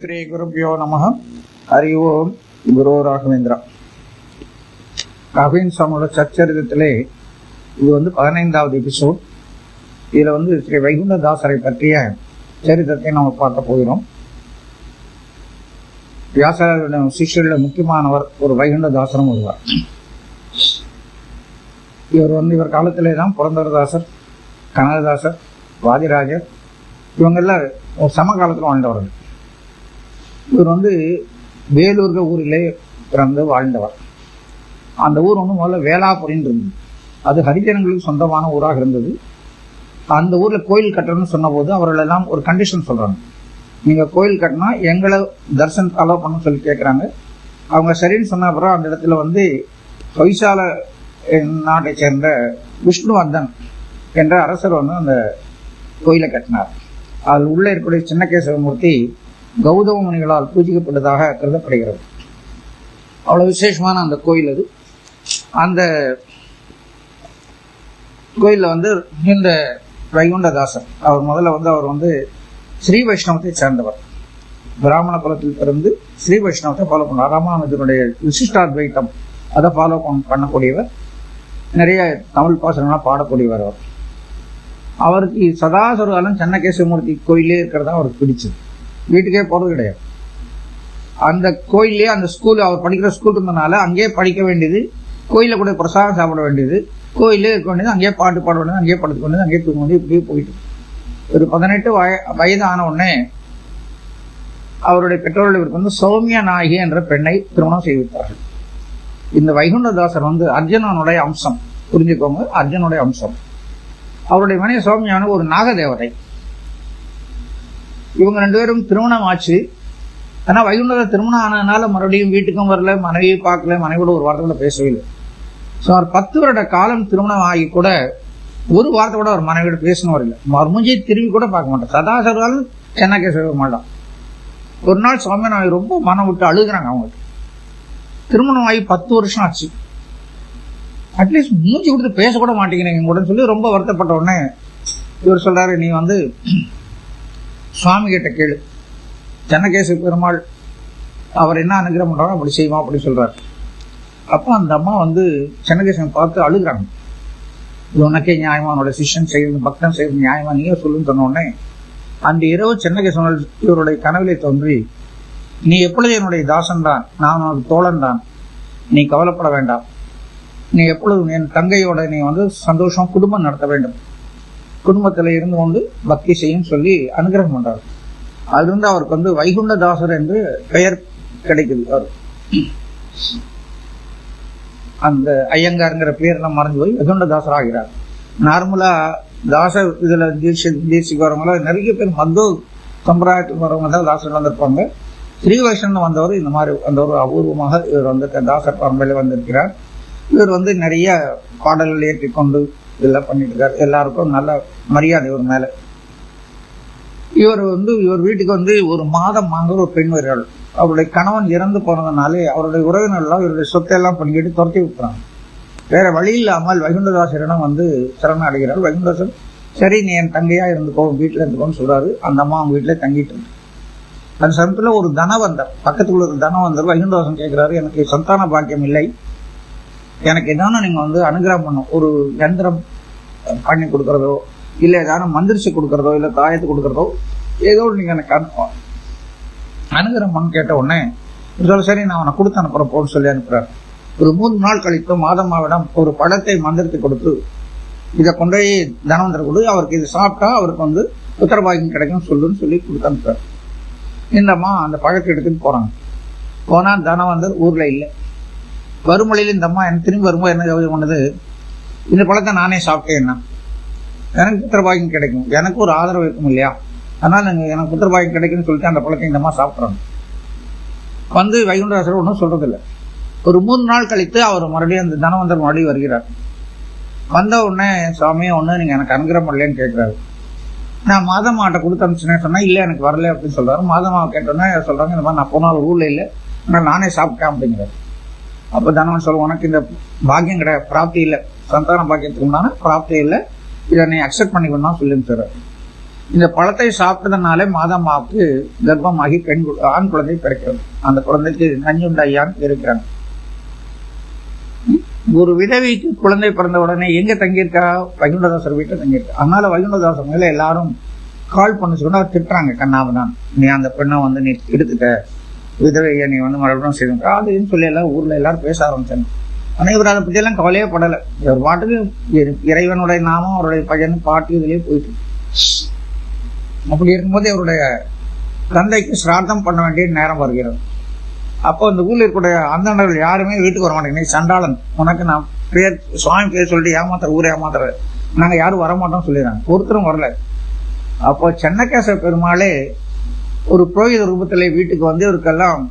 ஸ்ரீ குருபியோ நமஹ. ஹரி ஓம். குரு ராகவேந்திரா. கவின் சாமியோட சச்சரிதத்திலே இது 15வது எபிசோட். இதில் ஸ்ரீ வைகுண்டதாசரை பற்றிய சரித்திரத்தை நம்ம பார்க்க போகிறோம். வியாச சிஷ்யர்களில் முக்கியமானவர் ஒரு வைகுண்டதாசரும் ஒருவர். இவர் காலத்திலே தான் புரந்தரதாசர், கனகதாசர், வாதிராஜர் இவங்கெல்லாம் ஒரு சமகாலத்தில் வாழ்ந்தவர்கள். இவர் வேலூர்க ஊரிலே பிறந்து வாழ்ந்தவர். அந்த ஊர் முதல்ல வேளாபுரின்னு இருந்தது. அது ஹரிஜனங்களுக்கு சொந்தமான ஊராக இருந்தது. அந்த ஊரில் கோயில் கட்டணும்னு சொன்னபோது அவர்களெல்லாம் ஒரு கண்டிஷன் சொல்கிறாங்க, நீங்கள் கோயில் கட்டினா எங்களை தரிசனம் அலோவ் பண்ண சொல்லி கேட்குறாங்க. அவங்க சரின்னு சொன்ன அப்புறம் அந்த இடத்துல ஹொய்சால நாட்டை சேர்ந்த விஷ்ணுவர்தன் என்ற அரசர் அந்த கோயிலை கட்டினார். அதில் உள்ளே இருக்கக்கூடிய சின்னகேசவமூர்த்தி கௌதம முனிகளால் பூஜிக்கப்பட்டதாக கருதப்படுகிறது. அவ்வளோ விசேஷமான அந்த கோயில் அது. அந்த கோயிலில் இந்த வைகுண்டதாசர் அவர் முதல்ல அவர் ஸ்ரீ வைஷ்ணவத்தை சேர்ந்தவர். பிராமண குலத்தில் பிறந்து ஸ்ரீ வைஷ்ணவத்தை ஃபாலோ பண்ணுவார். ராமானுஜனுடைய விசிஷ்டாத்வைத்தம் அதை ஃபாலோ பண்ணக்கூடியவர். நிறைய தமிழ் பாசனங்களாக பாடக்கூடியவர். அவருக்கு சதாசர்காலம் சென்னகேசவமூர்த்தி கோயிலே இருக்கிறதா அவருக்கு பிடிச்சது. வீட்டுக்கே போகிறது கிடையாது. அந்த கோயிலே அந்த ஸ்கூல், அவர் படிக்கிற ஸ்கூல் இருந்தனால அங்கேயே படிக்க வேண்டியது, கோயிலில் கூட பிரசாதம் சாப்பிட வேண்டியது, கோயிலே இருக்க வேண்டியது, அங்கேயே பாட்டு பாட வேண்டியது, அங்கேயே படுத்துக்க வேண்டியது, அங்கேயே தூங்க வேண்டியது, இப்படியே போயிட்டு ஒரு 18 வயது ஆன உடனே அவருடைய பெற்றோர்கள் இவருக்கு சௌமியா நாயகி என்ற பெண்ணை திருமணம் செய்து வைத்தார்கள். இந்த வைகுண்டதாசர் அர்ஜுனனுடைய அம்சம், புரிஞ்சுக்கோங்க, அர்ஜுனுடைய அம்சம். அவருடைய மனைவி சௌமியான ஒரு நாகதேவதை. இவங்க 2 பேரும் திருமணம் ஆச்சு. ஆனால் வைகுண்டர் திருமணம் ஆனதுனால மறுபடியும் வீட்டுக்கும் வரல, மனைவியை பார்க்கல, மனைவியோட ஒரு வார்த்தை கூட பேசவே இல்லை. சுமார் 10 வருட காலம் திருமணம் ஆகி கூட ஒரு வார்த்தை கூட அவர் மனைவியோட பேசினவர் இல்லை. அவர் மூஞ்சியை திரும்பி கூட பார்க்க மாட்டார். சதாசர்வால் சென்னகேசவ மாட்டான். ஒரு நாள் சுவாமி நாய் ரொம்ப மனம் விட்டு அழுகுறாங்க. அவங்களுக்கு திருமணம் ஆகி 10 வருஷம் ஆச்சு. அட்லீஸ்ட் மூஞ்சி கொடுத்து பேசக்கூட மாட்டேங்கிறீங்க கூட சொல்லி ரொம்ப வருத்தப்பட்ட உடனே இவர் சொல்றாரு, நீ சுவாமி கிட்ட கேளு, சென்னகேசவ பெருமாள் அவர் என்ன அனுகிரகம் பண்றாரோ அப்படி செய்வோம் அப்படின்னு சொல்றாரு. அப்போ அந்த அம்மா சென்னகேசவன் பார்த்து அழுகுறாங்க. இது உனக்கே நியாயமா, உன்னோட சிஷ்யன் செய்யறது, பக்தன் செய்யறது நியாயமா, நீங்க சொல்லுன்னு சொன்ன உடனே அந்த இரவு சென்னகேசவன் இவருடைய கனவிலே தோன்றி, நீ எப்பொழுது என்னுடைய தாசன் தான், நான் உனக்கு தோழன் தான், நீ கவலைப்பட வேண்டாம், நீ எப்பொழுதும் என் தங்கையோட நீ சந்தோஷம் குடும்பம் நடத்த வேண்டும், குடும்பத்தில் இருந்து கொண்டு பக்தி செய்யும் சொல்லி அனுகிரகம் பண்றாரு. அதிலிருந்து அவருக்கு வைகுண்டதாசர் என்று பெயர் கிடைக்குது. அவர் அந்த ஐயங்காருங்கிற பேர்லாம் மறைஞ்சு போய் வைகுண்டதாசர் ஆகிறார். நார்மலா தாசர் இதுல தீட்சிக்கு வரவங்கள நிறைய பேர் மத்து சம்பிரதாயத்துக்கு வரவங்க தான் தாசர் வந்திருப்பாங்க. ஸ்ரீ வைஷ்ணவன் வந்தவர் இந்த மாதிரி வந்தவர் அபூர்வமாக இவர் தாசர் பரம்பரையில வந்திருக்கிறார். இவர் நிறைய பாடல்கள் ஏற்றிக்கொண்டு இதெல்லாம் பண்ணிட்டு இருக்காரு. எல்லாருக்கும் நல்ல மரியாதை இவர் மேல. இவர் வீட்டுக்கு ஒரு மாதம் ஒரு பெண் வருகிறாள். அவருடைய கணவன் இறந்து போனதுனாலே அவருடைய உறவினர்கள் இவருடைய சொத்தையெல்லாம் பண்ணிக்கிட்டு துரத்தி விட்டுறாங்க. வேற வழி இல்லாமல் வைகுண்டதாசரிடம் சரண அடைகிறார். வைகுண்டதாசர் சரி நீ என் தங்கையா இருந்துக்கோ, வீட்டுல இருந்துக்கோன்னு சொல்றாரு. அந்த அம்மா அவங்க வீட்டுல தங்கிட்டு இருக்கு. அந்த சமயத்துல ஒரு தனவந்தர், பக்கத்துல ஒரு தனவந்தர் வைகுண்டதாசன் கேட்கிறாரு, எனக்கு சந்தான பாக்கியம் இல்லை, எனக்கு எதான நீங்க அனுகிரகம் பண்ணும், ஒரு யந்திரம் பண்ணி கொடுக்கறதோ, இல்லை ஏதாவது மந்திரிச்சு கொடுக்கறதோ, இல்லை தாயத்து கொடுக்கறதோ, ஏதோ நீங்க எனக்கு அனுகிரகம் பண்ணு கேட்ட உடனே சரி நான் அவனை கொடுத்து அனுப்புறேன் போன்னு சொல்லி அனுப்புறாரு. ஒரு 3 நாள் கழித்து மாதம்மாவிடம் ஒரு பழத்தை மந்திரித்து கொடுத்து, இதை கொண்டு போய் தனவந்தர் கொடு, அவருக்கு இது சாப்பிட்டா அவருக்கு உத்தரபாகியம் கிடைக்கும் சொல்லுன்னு சொல்லி கொடுத்து அனுப்புறாரு. இந்த அம்மா அந்த பழத்தை எடுத்துட்டு போறாங்க. போனா தனவந்தர் ஊர்ல இல்லை. வறுமொழியில் இந்த அம்மா எனக்கு திரும்பி வரும்போது என்ன யோசனை பண்ணுது, இந்த பழத்தை நானே சாப்பிட்டேன்னா எனக்கு புத்திரபாகியம் கிடைக்கும், எனக்கு ஒரு ஆதரவு இருக்கும் இல்லையா, அதனால எனக்கு புத்திரபாகியம் கிடைக்கும்னு சொல்லிட்டு அந்த பழத்தை இந்த அம்மா சாப்பிட்றாங்க. வைகுண்டதாசர் ஒன்றும் சொல்றதில்லை. ஒரு 3 நாள் கழித்து அவர் மறுபடியும் அந்த தனவந்தர் மறுபடியும் வருகிறார். வந்த உடனே சுவாமியை நீங்க எனக்கு அனுகிரகம் பண்ணலன்னு கேட்கிறாரு. நான் மாதமாட்ட கொடுத்து அனுப்பிச்சுன்னு சொன்னா இல்லை எனக்கு வரல அப்படின்னு சொல்றாரு. மாதமாவை கேட்டோன்னே சொல்றாங்க, இந்த மாதிரி நான் போன ஊர்ல இல்லை, நானே சாப்பிட்டேன் அப்படிங்கிறாரு. அப்போ தனவன் சொல்லுவோம், உனக்கு இந்த பாக்கியம் கிடையாது, பிராப்தி இல்லை, சந்தான பாக்கியத்துக்கு உண்டான பிராப்தி இல்லை, இதை நீ அக்செப்ட் பண்ணிக்கணும் சொல்லி சொல்றாரு. இந்த பழத்தை சாப்பிட்டதுனாலே மாதம்மாவுக்கு கர்ப்பமாகி ஆண் குழந்தை பிறக்கிறது. அந்த குழந்தைக்கு நஞ்சுண்டையான் இருக்கிறாங்க. ஒரு விதவிக்கு குழந்தை பிறந்த உடனே எங்க தங்கியிருக்கா? வைகுண்டதாசர் வீட்டில் தங்கியிருக்கா. அதனால வைகுண்டதாசர் மேல எல்லாரும் கால் பண்ணிச்சுக்கொண்டு அவர் திட்டுறாங்க, கண்ணாவதான் நீ அந்த பெண்ணை வந்து நீ எடுத்துட்ட, விதவையை நீ வந்து மறுபடியும் செய்த அதுன்னு சொல்லி எல்லாம் ஊர்ல எல்லாரும் பேச ஆரம்பிச்சாங்க. ஆனா இவர் அதை பத்தி எல்லாம் கவலையே படலை. இவர் பாட்டுக்கு இறைவனுடைய நாமம் அவருடைய பையன் பாட்டு இதுலயே போயிட்டு. அப்படி இருக்கும்போது இவருடைய தந்தைக்கு சிரார்த்தம் பண்ண வேண்டிய நேரம் வருகிறது. அப்போ இந்த ஊர்ல இருக்கக்கூடிய அந்தணர்கள் யாருமே வீட்டுக்கு வர மாட்டேங்க. நீ சண்டாளன், உனக்கு நான் பேர் சுவாமி பேர் சொல்லிட்டு ஏமாத்துற, ஊரை ஏமாத்துற, நாங்க யாரும் வரமாட்டோம் சொல்லிடுறாங்க. ஒருத்தரும் வரல. அப்போ சென்னகேசவ பெருமாளே ஒரு புரோகித ரூபத்திலே வீட்டுக்கு வந்து இவருக்கெல்லாம்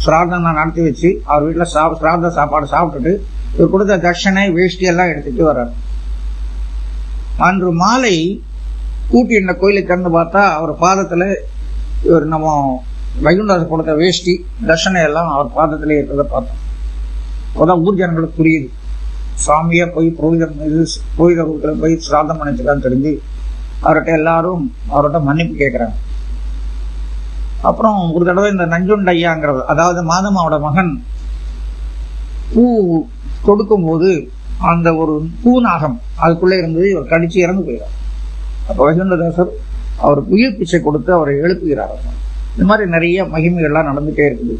சிரார்த்தம் நடத்தி வச்சு அவர் வீட்டுல சிரார்த்த சாப்பாடு சாப்பிட்டுட்டு இவர் கொடுத்த தட்சணை வேஷ்டி எல்லாம் எடுத்துட்டு வர்றாரு. அன்று மாலை கூட்டி இந்த கோயிலை திறந்து பார்த்தா அவர் பாதத்துல இவர் நம்ம வைகுண்டதாசர் கொடுத்த வேஷ்டி தட்சணை எல்லாம் அவர் பாதத்திலே இருக்கிறத பார்த்தோம். அப்போதான் ஊர் ஜனங்களுக்கு புரியுது, சுவாமியா போய் புரோகித ரூபத்துல போய் சிரார்த்தம் பண்ணிச்சுக்கான்னு தெரிஞ்சு அவர்கிட்ட எல்லாரும் அவர்கிட்ட மன்னிப்பு கேட்கிறாங்க. அப்புறம் ஒரு தடவை இந்த நஞ்சுண்டையாங்கிறது, அதாவது மாதம்மாவோட மகன் பூ தொடுக்கும் போது அந்த ஒரு பூநாகம் அதுக்குள்ளே இருந்தது, இவர் கடிச்சு இறந்து போயிடார். அப்ப வைகுண்டதாசர் அவருக்கு உயிர் பிச்சை கொடுத்து அவரை எழுப்புகிறார். இந்த மாதிரி நிறைய மகிமைகள்லாம் நடந்துட்டே இருக்குது.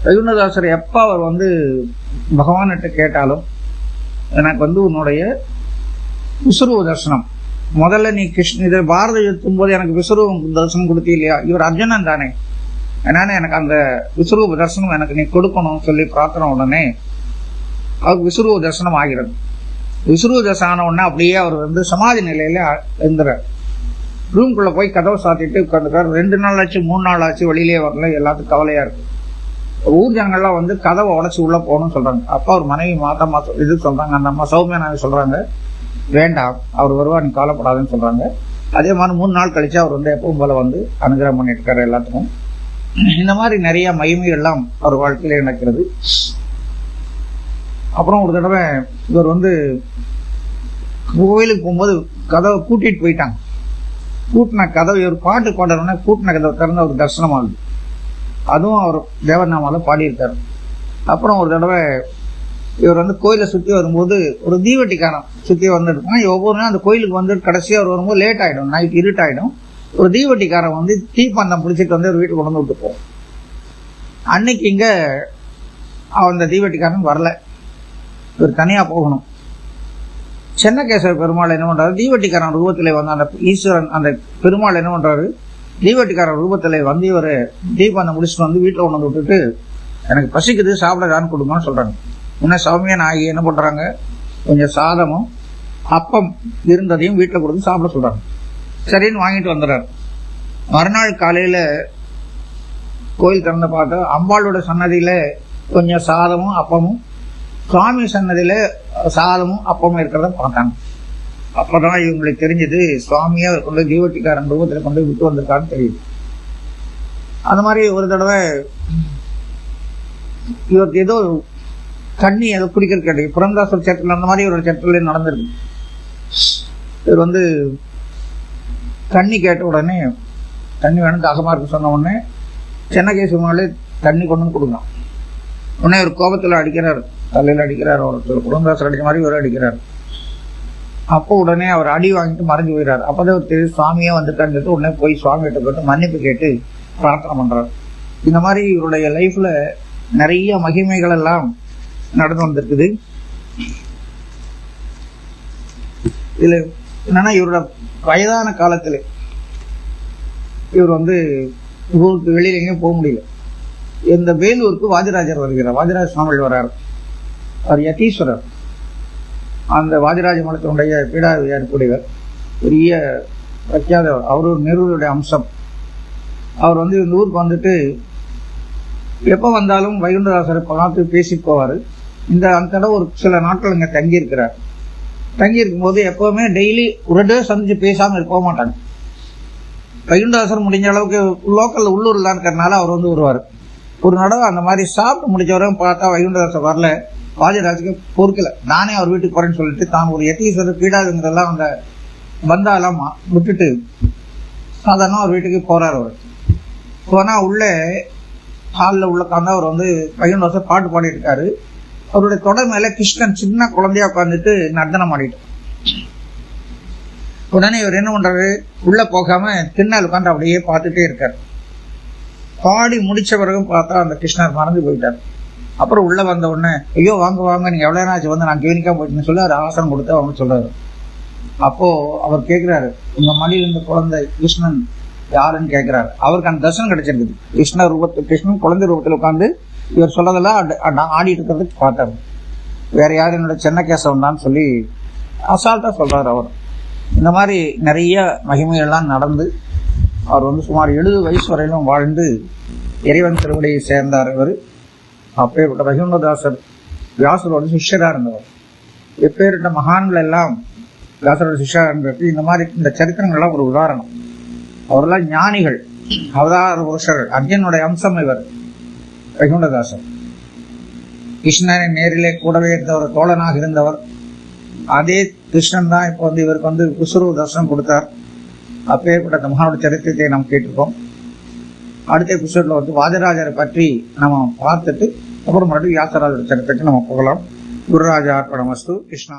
வைகுண்டதாசர் எப்ப அவர் வந்து பகவான்கிட்ட கேட்டாலும் எனக்கு வந்து உன்னுடைய விஸ்வரூப தரிசனம், முதல்ல நீ இதை பாரத யுத்தம் போது எனக்கு விஸ்வரூப தரிசனம் கொடுத்தீ இல்லையா, இவர் அர்ஜுனன் தானே, அதனால எனக்கு அந்த விஸ்வரூப தரிசனம் எனக்கு நீ கொடுக்கணும்னு சொல்லி பிரார்த்தனை உடனே அவருக்கு விஸ்வரூப தரிசனம் ஆகிறது. விஸ்வரூப தரிசனம் ஆன உடனே அப்படியே அவர் வந்து சமாதி நிலையில எழுந்துறார். ரூம்குள்ள போய் கதவை சாத்திட்டு உட்காந்துக்காரு. 2 நாள் ஆச்சு, 3 நாள் ஆச்சு, வெளியிலேயே வரல. எல்லாத்துக்கும் கவலையா இருக்கு. ஊர் ஜனங்கள்லாம் வந்து கதவை உடச்சு உள்ள போகணும்னு சொல்றாங்க. அப்பா அவர் மனைவி மாதம்மா இது சொல்றாங்க, அந்த அம்மா சௌமியனாவே சொல்றாங்க, வேண்டாம் அவர் வருவா, நீ கவலைப்படாதுன்னு சொல்றாங்க. அதே மாதிரி 3 நாள் கழிச்சு அவர் வந்து எப்பவும் போல வந்து அனுகிரகம் பண்ணிட்டு இருக்காரு எல்லாத்துக்கும். இந்த மாதிரி நிறைய மகிமைகள்லாம் அவர் வாழ்க்கையில நடக்கிறது. அப்புறம் ஒரு தடவை இவர் வந்து கோவிலுக்கு போகும்போது கதவை கூட்டிட்டு போயிட்டாங்க. கூட்டின கதவை ஒரு பாட்டு பாடுறோன்னா கூட்டின கதவை திறந்து அவருக்கு தரிசனம் ஆகுது. அதுவும் அவர் தேவநாமால பாடியிருக்காரு. அப்புறம் ஒரு தடவை இவர் வந்து கோயிலை சுற்றி வரும்போது ஒரு தீவட்டிக்காரன் சுற்றி வந்துருக்காங்க. ஒவ்வொரு நாள் அந்த கோயிலுக்கு வந்து கடைசியாக அவர் வரும்போது லேட் ஆகிடும், நைட் இருட்டாயிடும். ஒரு தீவட்டிக்காரன் வந்து தீப்பந்தம் பிடிச்சிட்டு வந்து ஒரு வீட்டுக்கு கொண்டு வந்து விட்டு போவோம். அன்னைக்கு இங்க அந்த தீவட்டிக்காரன் வரல, இவர் தனியா போகணும். சென்னகேசவ பெருமாள் என்ன பண்றாரு, தீவட்டிக்காரன் ரூபத்திலே வந்து அந்த ஈஸ்வரன் அந்த பெருமாள் என்ன பண்றாரு, தீவட்டிக்காரன் ரூபத்திலே வந்து இவர் தீபந்தம் முடிச்சுட்டு வந்து வீட்டில் கொண்டு வந்து விட்டுட்டு எனக்கு பசிக்குது சாப்பிடலான்னு கொடுங்கன்னு சொல்றாங்க. இன்னும் சௌமியன் ஆகி என்ன பண்றாங்க, கொஞ்சம் சாதமும் அப்பம் இருந்ததையும் வீட்டில் கொடுத்து சாப்பிட சொல்றாங்க. சரின்னு வாங்கிட்டு வந்துடுறாரு. மறுநாள் காலையில கோயில் திறந்து பார்த்தா அம்பாளோட சன்னதியில கொஞ்சம் சாதமும் அப்பமும், சுவாமி சன்னதியில சாதமும் அப்பமும் இருக்கிறத பார்த்தாங்க. அப்பதான் இவங்களுக்கு தெரிஞ்சது சுவாமியா கொண்டு தீவட்டிக்காரன் ரூபத்தில் கொண்டு விட்டு வந்திருக்காருன்னு தெரியுது. அந்த மாதிரி ஒரு தடவை இவருக்கு ஏதோ தண்ணி ஏதோ குடிக்கிறது கிடையாது. புரந்தாசர் சர்ச்சில் அந்த மாதிரி ஒரு சர்ச்சில் நடந்திருக்கு. இவர் வந்து தண்ணி கேட்ட உடனே தண்ணி வேணும் தாகமா இருக்கு சொன்ன உடனே சென்னகேசவனாலே தண்ணி கொண்டு வந்து கொடுக்கலாம். உடனே ஒரு கோபத்தில் அடிக்கிறார், தலையில் அடிக்கிறார், ஒரு புரந்தாசர் அடிச்ச மாதிரி இவர் அடிக்கிறார். அப்போ உடனே அவர் அடி வாங்கிட்டு மறைஞ்சு போயிடாரு. அப்போதான் ஒரு தெரியும் சுவாமியே வந்துட்டான்னு சொல்லிட்டு உடனே போய் சுவாமிகிட்ட போட்டு மன்னிப்பு கேட்டு பிரார்த்தனை பண்றாரு. இந்த மாதிரி இவருடைய லைஃப்ல நிறைய மகிமைகள் எல்லாம் நடந்து வந்திருக்குது. இதுல என்னன்னா இவரோட வயதான காலத்துல இவர் வந்து ஊருக்கு வெளியில எங்கேயும் போக முடியல. இந்த வேலூருக்கு வாதிராஜர் வருகிறார், வாதிராஜ சுவாமிகள் வர்றாரு. அவர் யதீஸ்வரர், அந்த வாதிராஜ மலத்தினுடைய பீடாவியார் கூடியவர், பெரிய பிரఖ్యాதவர். அவர் ஒரு நெருடைய அம்சம். அவர் வந்து இந்த ஊருக்கு வந்துட்டு எப்ப வந்தாலும் வைகுண்டதாசரை பார்த்து பேசி போவாரு. அந்த தடவை ஒரு சில நாட்கள் இங்க தங்கி இருக்கிறார். தங்கி இருக்கும் போது எப்பவுமே டெய்லி ஒரு டே சந்திச்சு பேசாம இருக்க மாட்டாங்க. வைகுண்டதாசர் முடிஞ்ச அளவுக்கு லோக்கல்ல உள்ளூர்ல இருக்கிறதுனால அவர் வந்து வருவார். ஒரு தடவை அந்த மாதிரி சாப்பிட்டு முடிச்சவரையும் பார்த்தா வைகுண்டதாசர் வரல. வாதிராஜுக்கு பொறுக்கல, நானே அவர் வீட்டுக்கு போறேன்னு சொல்லிட்டு தான் ஒரு யதீஸ்வரர் பீடாதுங்கிறதெல்லாம் அந்த பந்தாலாம் விட்டுட்டு சாதாரண ஒரு வீட்டுக்கு போறாரு. அவர் போனா உள்ள ஹாலில் உள்ள உட்காந்து அவர் வந்து வைகுண்டதாசர் பாட்டு பாடிட்டு இருக்காரு. அவருடைய தொடை மேல கிருஷ்ணன் சின்ன குழந்தையா உட்காந்துட்டு நர்த்தனம் ஆடிட்டு. உடனே இவர் என்ன பண்றாரு, உள்ள போகாம திண்ணல் உட்காந்து அப்படியே பார்த்துட்டே இருக்காரு. பாடி முடிச்ச பிறகும் பார்த்தா அந்த கிருஷ்ணர் மறந்து போயிட்டார். அப்புறம் உள்ள வந்த உடனே, ஐயோ வாங்க வாங்க, நீங்க எவ்வளவு நேரம் வந்து நான் கவனிக்காம போயிட்டேன்னு சொல்லி அவர் ஆசனம் கொடுத்து அவங்க சொல்றாரு. அப்போ அவர் கேட்கிறாரு, உங்க மடியில் இருந்த குழந்தை கிருஷ்ணன் யாருன்னு கேட்கிறாரு. அவருக்கு அந்த தரிசனம் கிடைச்சிருக்குது. கிருஷ்ணன் குழந்தை ரூபத்தில் உட்காந்து இவர் சொல்லதெல்லாம் ஆடிட்டு இருக்கிறதுக்கு பார்த்தாரு. வேற யாரும் என்னோட சின்ன கேசவன் தான் சொல்லி அசால்ட்டா சொல்றாரு. அவர் இந்த மாதிரி நிறைய மகிமைகள்லாம் நடந்து அவர் வந்து சுமார் 70 வயசு வரையிலும் வாழ்ந்து இறைவன் திருவடியை சேர்ந்தார். இவர் அப்பேற்பட்ட வைகுண்டதாசர் வியாசரோட சிஷ்யரா இருந்தவர். எப்பேற்பட்ட மகான்கள் எல்லாம் வியாசரோட சிஷ்யரா இருந்தது. இந்த மாதிரி இந்த சரித்திரங்கள்லாம் ஒரு உதாரணம். அவரெல்லாம் ஞானிகள், அவதார புருஷர்கள். அர்ஜுனுடைய அம்சம் இவர் வைகுண்டதாசர். கிருஷ்ணனை நேரிலே கூடவே இருந்தவர், தோழனாக இருந்தவர். அதே கிருஷ்ணன் தான் இப்போ வந்து இவருக்கு வந்து விஸ்வரூப தர்சனம் கொடுத்தார். அப்பேற்பட்ட அந்த மகானோட சரித்திரத்தை நாம் கேட்டிருக்கோம். அடுத்த எபிசோட்ல வந்து வாதிராஜரை பற்றி நம்ம பார்த்துட்டு அப்புறம் மறுபடியும் வியாசராஜர் சரித்திரத்தை நம்ம போகலாம். குருராஜா அர்ப்பணமஸ்து. கிருஷ்ணா.